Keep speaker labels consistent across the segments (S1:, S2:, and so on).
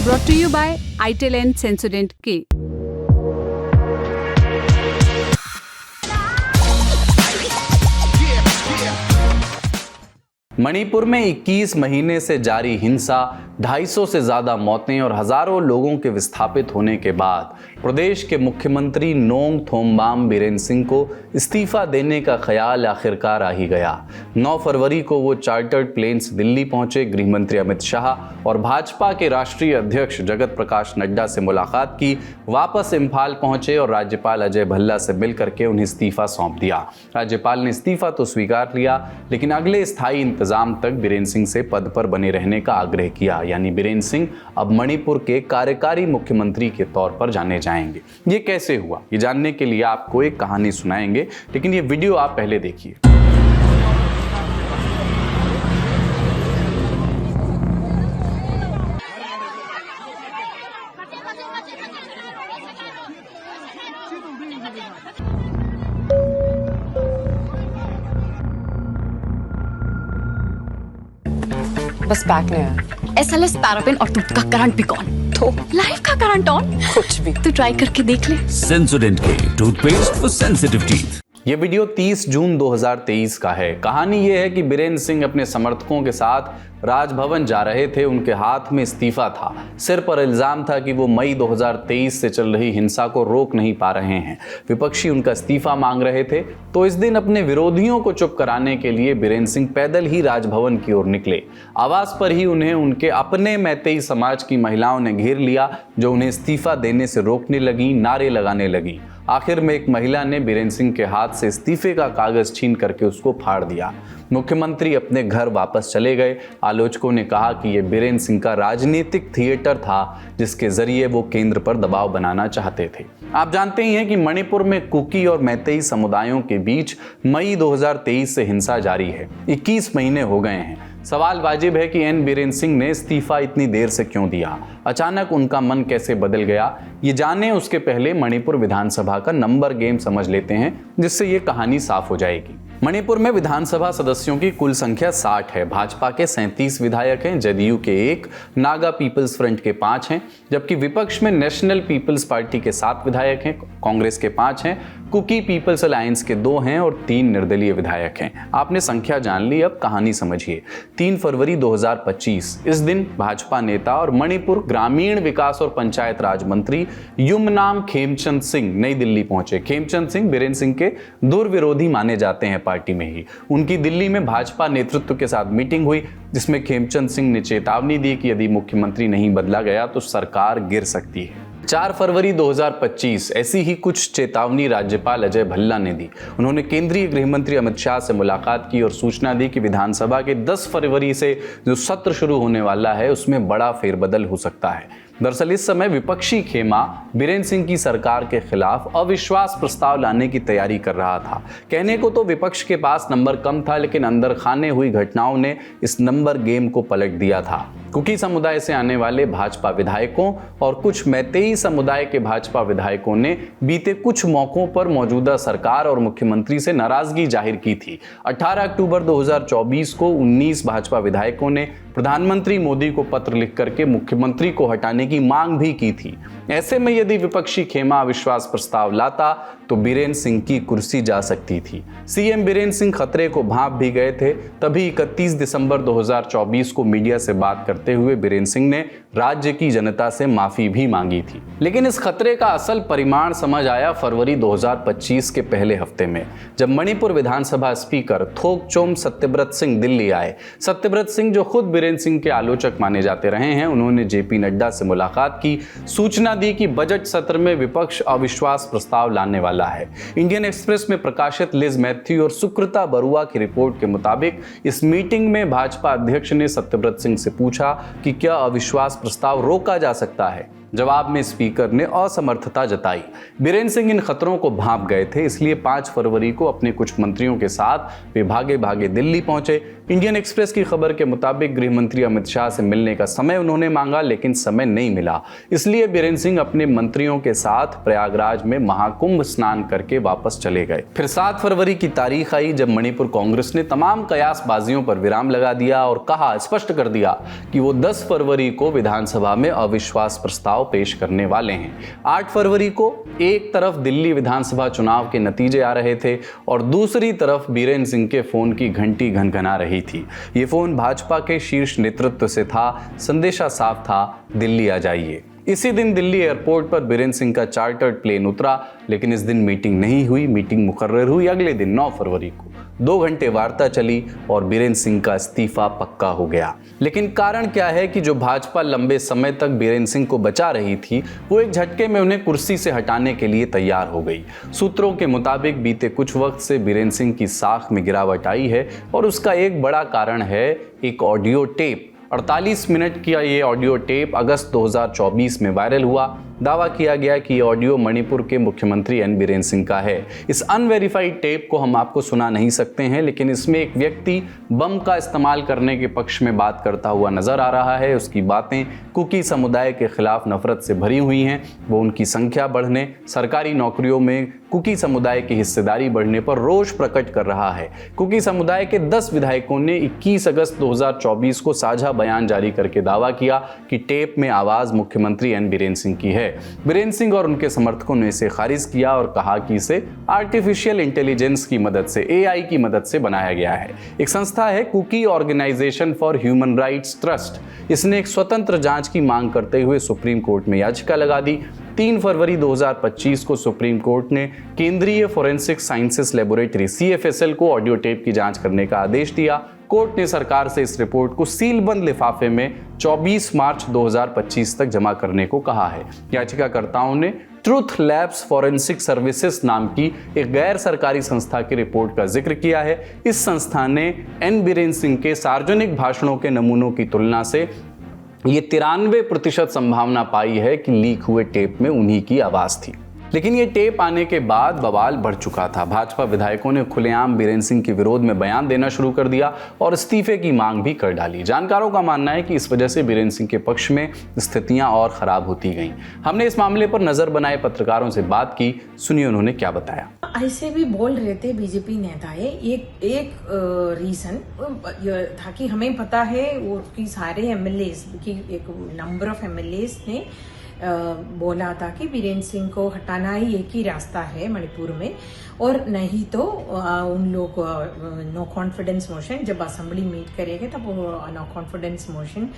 S1: brought to you by ITEL and Sensodyne K.
S2: Manipur में 21 महीने से जारी हिंसा, 250 से ज्यादा मौतें और हजारों लोगों के विस्थापित होने के बाद प्रदेश के मुख्यमंत्री नोंग थोम्बाम बीरेन सिंह को इस्तीफा देने का ख्याल आखिरकार आ ही गया। 9 फरवरी को वो चार्टर्ड प्लेन से दिल्ली पहुंचे। गृह मंत्री अमित शाह और भाजपा के राष्ट्रीय अध्यक्ष जगत प्रकाश नड्डा से मुलाकात की, वापस इम्फाल पहुंचे और राज्यपाल अजय भल्ला से मिलकर के उन्हें इस्तीफा सौंप दिया। राज्यपाल ने इस्तीफा तो स्वीकार लिया, लेकिन अगले स्थायी इंतजाम तक बीरेन सिंह से पद पर बने रहने का आग्रह किया। यानी बीरेन सिंह अब मणिपुर के कार्यकारी मुख्यमंत्री के तौर पर जाने जाएंगे। ये कैसे हुआ, ये जानने के लिए आपको एक कहानी सुनाएंगे, लेकिन ये वीडियो आप पहले देखिए।
S3: बस पैक नहीं है।
S4: SLS पैराफिन और दूध का करंट भी कौन? तो लाइफ का करंट ऑन।
S3: कुछ भी
S4: तू ट्राई करके देख ले।
S5: सेंसोडेंट के टूथपेस्ट फॉर सेंसिटिव टीथ।
S2: ये वीडियो 30 जून 2023 का है। कहानी ये है कि बीरेन सिंह अपने समर्थकों के साथ राजभवन जा रहे थे। उनके हाथ में इस्तीफा था। सिर पर इल्जाम था कि वो मई 2023 से चल रही हिंसा को रोक नहीं पा रहे हैं। विपक्षी उनका इस्तीफा मांग रहे थे। तो इस दिन अपने विरोधियों को चुप कराने के लिए बीरेन सिंह पैदल ही राजभवन की ओर निकले। आवास पर ही उन्हें उनके अपने मैतेई समाज की महिलाओं ने घेर लिया, जो उन्हें इस्तीफा देने से रोकने लगी, नारे लगाने लगी। आखिर में एक महिला ने बीरेन सिंह के हाथ से इस्तीफे का कागज छीन करके उसको फाड़ दिया। मुख्यमंत्री अपने घर वापस चले गए। आलोचकों ने कहा कि यह बीरेन सिंह का राजनीतिक थिएटर था, जिसके जरिए वो केंद्र पर दबाव बनाना चाहते थे। आप जानते ही हैं कि मणिपुर में कुकी और मैतेई समुदायों के बीच मई 2023 से हिंसा जारी है। 21 महीने हो गए हैं। सवाल वाजिब है कि एन बीरेन सिंह ने इस्तीफा इतनी देर से क्यों दिया? अचानक उनका मन कैसे बदल गया? ये जाने उसके पहले मणिपुर विधानसभा का नंबर गेम समझ लेते हैं, जिससे ये कहानी साफ हो जाएगी। मणिपुर में विधानसभा सदस्यों की कुल संख्या 60 है। भाजपा के 37 विधायक हैं, जदयू के 1, नागा पीपल्स फ्रंट के 5 हैं, जबकि विपक्ष में नेशनल पीपल्स पार्टी के 7 विधायक हैं, कांग्रेस के 5 हैं, कुकी पीपल्स अलायंस के 2 हैं और 3 निर्दलीय विधायक हैं। आपने संख्या जान ली, अब कहानी समझिए। 3 फरवरी 2025 इस दिन भाजपा नेता और मणिपुर ग्रामीण विकास और पंचायत राज मंत्री युमनाम खेमचंद सिंह नई दिल्ली पहुंचे। खेमचंद सिंह बीरेन सिंह के दुर्विरोधी माने जाते हैं पार्टी में ही। उनकी दिल्ली में भाजपा नेतृत्व के साथ मीटिंग हुई, जिसमें खेमचंद सिंह ने चेतावनी दी कि यदि मुख्यमंत्री नहीं बदला गया तो सरकार गिर सकती है। 4 फरवरी 2025 ऐसी ही कुछ चेतावनी राज्यपाल अजय भल्ला ने दी। उन्होंने केंद्रीय गृह मंत्री अमित शाह से मुलाकात की और सूचना दी कि विधानसभा के 10 फरवरी से जो सत्र शुरू होने वाला है, उसमें बड़ा फेरबदल हो सकता है। दरअसल इस समय विपक्षी खेमा बीरेन सिंह की सरकार के खिलाफ अविश्वास प्रस्ताव लाने की तैयारी कर रहा था। कहने को तो विपक्ष के पास नंबर कम था, लेकिन अंदर खाने हुई घटनाओं ने इस नंबर गेम को पलट दिया था। कुकी समुदाय से आने वाले भाजपा विधायकों और कुछ मैतेई समुदाय के भाजपा विधायकों ने बीते कुछ मौकों पर मौजूदा सरकार और मुख्यमंत्री से नाराजगी जाहिर की थी। 18 अक्टूबर 2024 को 19 भाजपा विधायकों ने प्रधानमंत्री मोदी को पत्र लिख करके मुख्यमंत्री को हटाने की मांग भी की थी। ऐसे में यदि विपक्षी खेमा अविश्वास प्रस्ताव लाता तो बीरेन सिंह की कुर्सी जा सकती थी। सीएम बीरेन सिंह खतरे को भांप भी गए थे। तभी 31 दिसंबर 2024 को मीडिया से बात करते हुए बीरेन सिंह ने राज्य की जनता से माफी भी मांगी थी। लेकिन इस खतरे का असल परिमाण समझ आया फरवरी 2025 के पहले हफ्ते में, जब मणिपुर विधानसभा स्पीकर थोकचोम सत्यव्रत सिंह दिल्ली आए। सत्यव्रत सिंह, जो खुद बीरेन सिंह के आलोचक माने जाते रहे हैं, उन्होंने जेपी नड्डा से मुलाकात की, सूचना दी कि बजट सत्र में विपक्ष अविश्वास प्रस्ताव लाने वाला है। इंडियन एक्सप्रेस में प्रकाशित लिज मैथ्यू और सुकृता बरुआ की रिपोर्ट के मुताबिक इस मीटिंग में भाजपा अध्यक्ष ने सत्यव्रत सिंह से पूछा कि क्या अविश्वास प्रस्ताव रोका जा सकता है। जवाब में स्पीकर ने असमर्थता जताई। बीरेन सिंह इन खतरों को भांप गए थे, इसलिए 5 फरवरी को अपने कुछ मंत्रियों के साथ वे भागे भागे दिल्ली पहुंचे। इंडियन एक्सप्रेस की खबर के मुताबिक गृह मंत्री अमित शाह से मिलने का समय उन्होंने मांगा, लेकिन समय नहीं मिला। इसलिए बीरेन सिंह अपने मंत्रियों के साथ प्रयागराज में महाकुंभ स्नान करके वापस चले गए। फिर 7 फरवरी की तारीख आई जब मणिपुर कांग्रेस ने तमाम कयासबाजियों पर विराम लगा दिया और कहा, स्पष्ट कर दिया कि वो 10 फरवरी को विधानसभा में अविश्वास प्रस्ताव पेश करने वाले हैं। 8 फरवरी को एक तरफ दिल्ली विधानसभा चुनाव के नतीजे आ रहे थे और दूसरी तरफ बीरेन सिंह के फोन की घंटी घनघना रही थी। ये फोन भाजपा के शीर्ष नेतृत्व से था, संदेशा साफ था, दिल्ली आ जाइए। इसी दिन दिल्ली एयरपोर्ट पर बीरेन सिंह का चार्टर्ड प्लेन उतरा, लेकिन इस दिन मीटिंग नहीं हुई। मीटिंग मुकर्रर हुई अगले दिन 9 फरवरी को। 2 घंटे वार्ता चली और बीरेन सिंह का इस्तीफा पक्का हो गया। लेकिन कारण क्या है कि जो भाजपा लंबे समय तक बीरेन सिंह को बचा रही थी, वो एक झटके में उन्हें कुर्सी से हटाने के लिए तैयार हो गई। सूत्रों के मुताबिक बीते कुछ वक्त से बीरेन सिंह की साख में गिरावट आई है और उसका एक बड़ा कारण है एक ऑडियो टेप। 48 मिनट का ये ऑडियो टेप अगस्त 2024 में वायरल हुआ। दावा किया गया कि ये ऑडियो मणिपुर के मुख्यमंत्री एन बीरेन सिंह का है। इस अनवेरिफाइड टेप को हम आपको सुना नहीं सकते हैं, लेकिन इसमें एक व्यक्ति बम का इस्तेमाल करने के पक्ष में बात करता हुआ नजर आ रहा है। उसकी बातें कुकी समुदाय के खिलाफ नफरत से भरी हुई हैं। वो उनकी संख्या बढ़ने, सरकारी नौकरियों में कुकी समुदाय की हिस्सेदारी बढ़ने पर रोष प्रकट कर रहा है। कुकी समुदाय के 10 विधायकों ने 21 अगस्त 2024 को साझा बयान जारी करके दावा किया कि टेप में आवाज मुख्यमंत्री एन बीरेन सिंह की है। बीरेन सिंह और उनके समर्थकों ने इसे खारिज किया और कहा कि इसे आर्टिफिशियल इंटेलिजेंस की मदद से, AI की मदद से बनाया गया है। एक संस्था है Kuki organisation for human rights trust. इसने एक स्वतंत्र जांच की मांग करते हुए सुप्रीम कोर्ट में याचिका लगा दी। 3 फरवरी 2025 को सुप्रीम कोर्ट ने केंद्रीय फोरेंसिक साइंसेस लेबोरेटरी CFSL को ऑडियो टेप की जांच करने का आदेश दिया। कोर्ट ने सरकार से इस रिपोर्ट को सीलबंद लिफाफे में 24 मार्च 2025 तक जमा करने को कहा है। याचिकाकर्ताओं ने ट्रूथ लैब्स फॉरेंसिक सर्विसेज नाम की एक गैर सरकारी संस्था की रिपोर्ट का जिक्र किया है। इस संस्था ने एन बीरेन सिंह के सार्वजनिक भाषणों के नमूनों की तुलना से ये 93% संभावना पाई है कि लीक हुए टेप में उन्हीं की आवाज थी। लेकिन ये टेप आने के बाद बवाल बढ़ चुका था। भाजपा विधायकों ने खुलेआम बीरेन सिंह के विरोध में बयान देना शुरू कर दिया और इस्तीफे की मांग भी कर डाली। जानकारों का मानना है कि इस वजह से बीरेन सिंह के पक्ष में स्थितियां और खराब होती गईं। हमने इस मामले पर नजर बनाए पत्रकारों से बात की, सुनिए उन्होंने क्या बताया।
S6: ऐसे भी बोल रहे थे बीजेपी नेताएं। एक रीजन था कि हमें पता है वो कि सारे एमएलएस की एक नंबर ऑफ एमएलएस ने बोला था कि बीरेन सिंह को हटाना ही एक ही रास्ता है मणिपुर में, और नहीं तो उन लोग नो कॉन्फिडेंस मोशन जब असेंबली मीट करेंगे तब वो नो कॉन्फिडेंस मोशन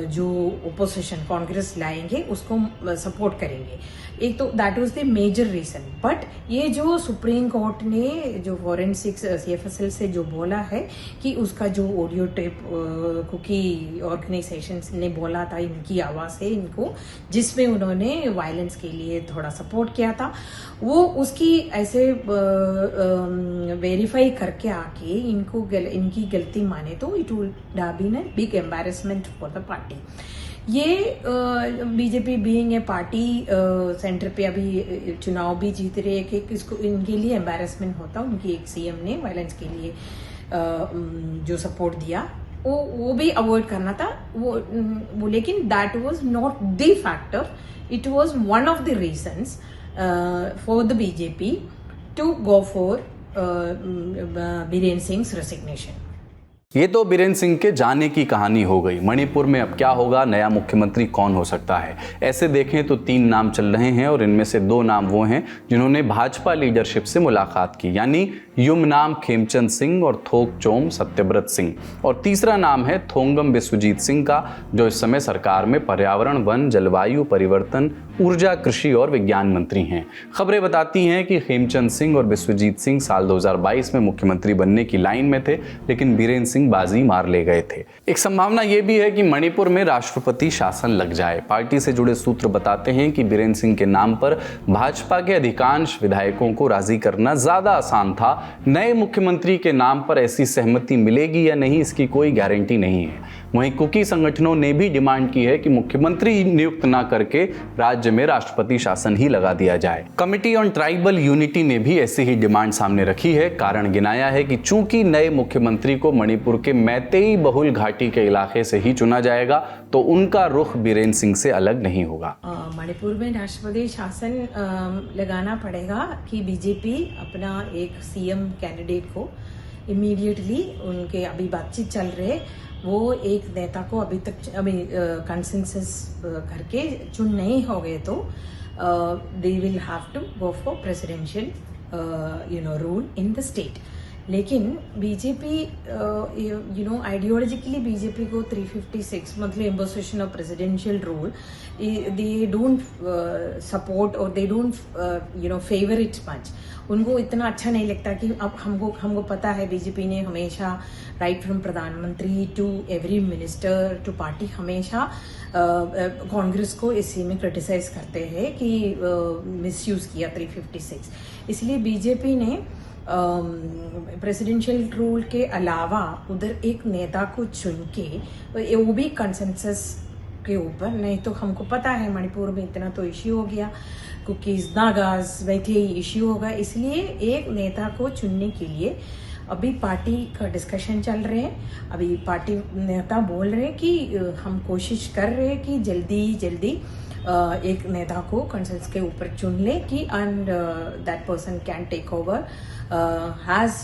S6: जो ओपोजिशन कांग्रेस लाएंगे उसको सपोर्ट करेंगे। एक तो that was the major reason. But ये जो सुप्रीम कोर्ट ने जो फॉरेंसिक CFSL से जो बोला है कि उसका जो ऑडियो टेप कुकी ऑर्गेनाइजेशन ने बोला था इनकी आवाज है इनको, जिसमें उन्होंने वायलेंस के लिए थोड़ा सपोर्ट किया था, वो उसकी ऐसे वेरीफाई करके आके इनकी गलती माने तो it would have been a big embarrassment for the party. ये BJP being a party centre पे अभी चुनाव भी जीत रहे हैं कि इसको इनके लिए एम्बैरेसमेंट होता। उनकी एक CM ने वायलेंस के लिए जो सपोर्ट दिया वो भी अवॉइड करना था वो लेकिन that was not the factor, it was one of the reasons for the BJP to go for Biren Singh resignation.
S2: ये तो बीरेन सिंह के जाने की कहानी हो गई। मणिपुर में अब क्या होगा, नया मुख्यमंत्री कौन हो सकता है? ऐसे देखें तो 3 नाम चल रहे हैं और इनमें से 2 नाम वो हैं जिन्होंने भाजपा लीडरशिप से मुलाकात की, यानी युमनाम खेमचंद सिंह और थोकचोम सत्यव्रत सिंह, और तीसरा नाम है थोंगम बिस्वजीत सिंह का, जो इस समय सरकार में पर्यावरण, वन, जलवायु परिवर्तन, ऊर्जा, कृषि और विज्ञान मंत्री हैं। खबरें बताती हैं कि खेमचंद सिंह और बिस्वजीत सिंह साल 2022 में मुख्यमंत्री बनने की लाइन में थे, लेकिन बीरेन सिंह बाजी मार ले गए थे। एक संभावना यह भी है कि मणिपुर में राष्ट्रपति शासन लग जाए। पार्टी से जुड़े सूत्र बताते हैं कि बीरेन सिंह के नाम पर भाजपा के अधिकांश विधायकों को राजी करना ज्यादा आसान था नए मुख्यमंत्री के नाम पर ऐसी सहमति मिलेगी या नहीं, इसकी कोई गारंटी नहीं है। वहीं कुकी संगठनों ने भी डिमांड की है कि मुख्यमंत्री नियुक्त न करके राज्य में राष्ट्रपति शासन ही लगा दिया जाए। कमिटी ऑन ट्राइबल यूनिटी ने भी ऐसी ही डिमांड सामने रखी है। कारण गिनाया है कि चूंकि नए मुख्यमंत्री को मणिपुर के मैतेई बहुल घाटी के इलाके से ही चुना जाएगा, तो उनका रुख बीरेन्द्र सिंह से अलग नहीं होगा।
S6: मणिपुर में राष्ट्रपति शासन लगाना पड़ेगा कि बीजेपी अपना एक सीएम कैंडिडेट को इमीडिएटली, उनके अभी बातचीत चल रहे, वो एक नेता को अभी कंसेंसस करके चुन नहीं हो गए तो they will have to go for presidential rule in the state. लेकिन बीजेपी आइडियोलॉजिकली बीजेपी को 356 मतलब imposition of presidential rule, they don't support और they don't favour it much. उनको इतना अच्छा नहीं लगता कि अब हमको पता है बीजेपी ने हमेशा राइट फ्रॉम प्रधानमंत्री to every minister to party हमेशा कांग्रेस को इसी में क्रिटिसाइज करते हैं कि मिसयूज किया 356। इसलिए बीजेपी ने प्रेसिडेंशियल रूल के अलावा उधर एक नेता को चुन के, वो भी कंसेंसस के ऊपर, नहीं तो हमको पता है मणिपुर में इतना तो इश्यू हो गया, कुकीज नागाज वैसे ही इश्यू होगा। इसलिए एक नेता को चुनने के लिए अभी पार्टी का डिस्कशन चल रहे हैं। अभी पार्टी नेता बोल रहे हैं कि हम कोशिश कर रहे हैं कि जल्दी एक नेता को कंसेंसस के ऊपर चुन ले कि and that person can take over as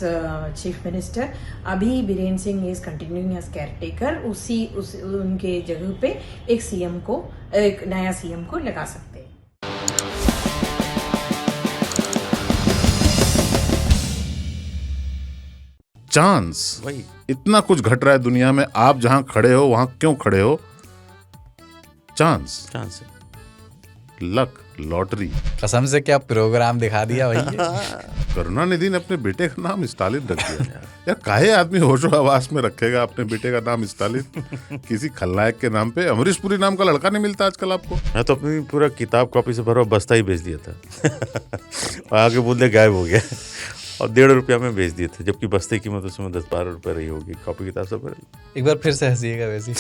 S6: chief minister. अभी Birendra Singh is continuing as caretaker, उनके जगह पे एक नया सीएम को लगा सकते हैं।
S7: चांस, इतना कुछ घट रहा है दुनिया में, आप जहां खड़े हो वहां क्यों खड़े हो? Chance, luck, lottery.
S8: कसम से क्या प्रोग्राम दिखा दिया भाई।
S7: करुणानिधि ने अपने बेटे का नाम स्टालिन रख दिया। यार काहे आदमी होशो हवास में रखेगा अपने बेटे का नाम स्टालिन? किसी खलनायक के नाम पे। अमरीश पुरी नाम का लड़का नहीं मिलता आजकल आपको।
S9: मैं तो अपनी पूरा किताब कॉपी से भरा बस्ता ही बेच दिया था। आगे बोलते गायब हो गया और 1.5 रुपया में बेच दिए थे, जबकि बस्ते की कीमत उसमें 10-12 रुपये रही होगी। कॉपी किताब से भर।
S8: एक बार फिर से हंसिएगा वैसे।